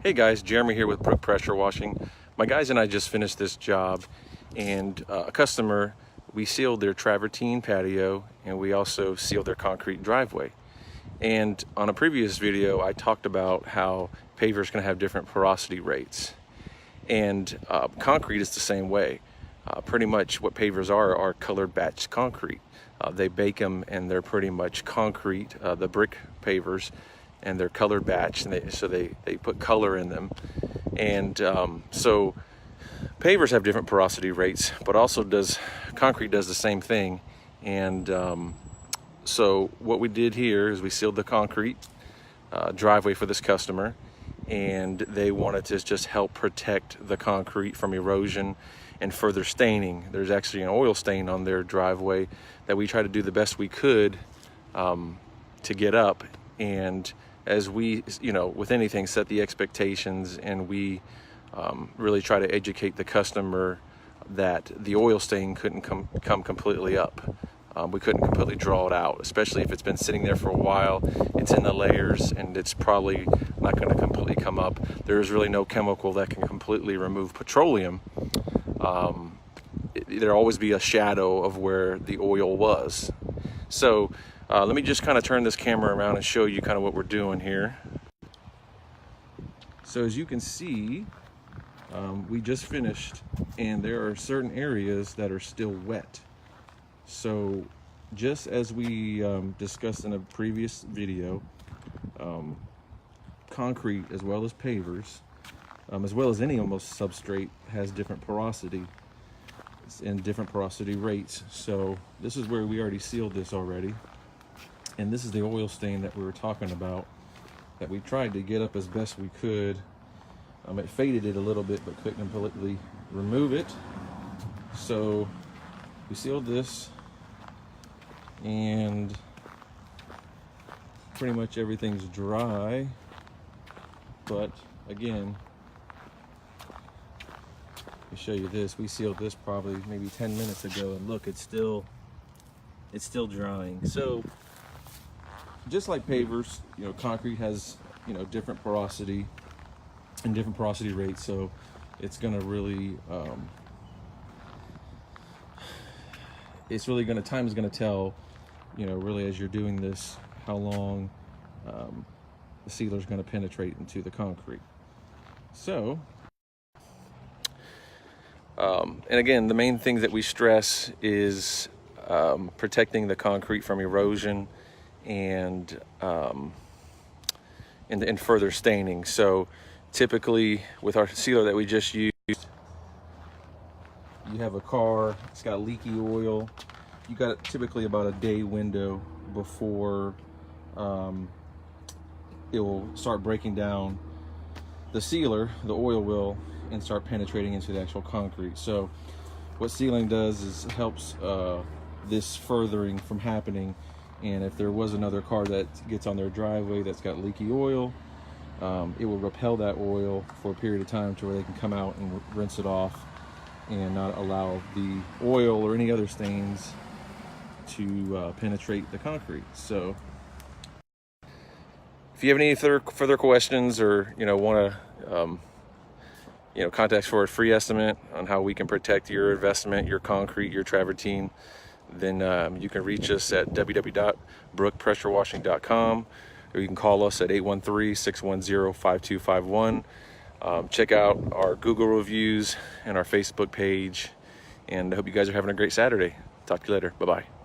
Hey guys, Jeremy here with Brook Pressure Washing. My guys and I just finished this job, and a customer, we sealed their travertine patio and we also sealed their concrete driveway. And on a previous video, I talked about how pavers can have different porosity rates. And concrete is the same way. Pretty much what pavers are colored batch concrete. They bake them and they're pretty much concrete, the brick pavers, and they're colored batch, and so they put color in them. And so pavers have different porosity rates, but also concrete does the same thing. And so what we did here is we sealed the concrete driveway for this customer, and they wanted to just help protect the concrete from erosion and further staining. There's actually an oil stain on their driveway that we tried to do the best we could to get up. And as we, with anything, set the expectations, and we really try to educate the customer that the oil stain couldn't come completely up. We couldn't completely draw it out, especially if it's been sitting there for a while. It's in the layers and it's probably not going to completely come up. There's really no chemical that can completely remove petroleum. There'll always be a shadow of where the oil was. So let me just kind of turn this camera around and show you kind of what we're doing here. So as you can see, we just finished, and there are certain areas that are still wet. So just as we discussed in a previous video, concrete as well as pavers, as well as any almost substrate, has different porosity and different porosity rates. So this is where we already sealed this already. And this is the oil stain that we were talking about, that we tried to get up as best we could. It faded it a little bit, but couldn't completely remove it. So we sealed this, and pretty much everything's dry. But again, let me show you this. We sealed this probably maybe 10 minutes ago, and look, it's still drying. So just like pavers, concrete has, different porosity and different porosity rates. So it's gonna really, time is gonna tell, really as you're doing this, how long the sealer is gonna penetrate into the concrete. So, and again, the main thing that we stress is protecting the concrete from erosion and further staining. So typically with our sealer that we just used, you have a car, it's got leaky oil, you got typically about a day window before it will start breaking down the sealer, the oil will, and start penetrating into the actual concrete. So what sealing does is helps this furthering from happening. And if there was another car that gets on their driveway that's got leaky oil, it will repel that oil for a period of time to where they can come out and rinse it off and not allow the oil or any other stains to penetrate the concrete. So if you have any further questions, or want to contact us for a free estimate on how we can protect your investment, your concrete, your travertine, then you can reach us at www.brookpressurewashing.com, or you can call us at 813-610-5251. Check out our Google reviews and our Facebook page, and I hope you guys are having a great Saturday. Talk to you later. Bye-bye.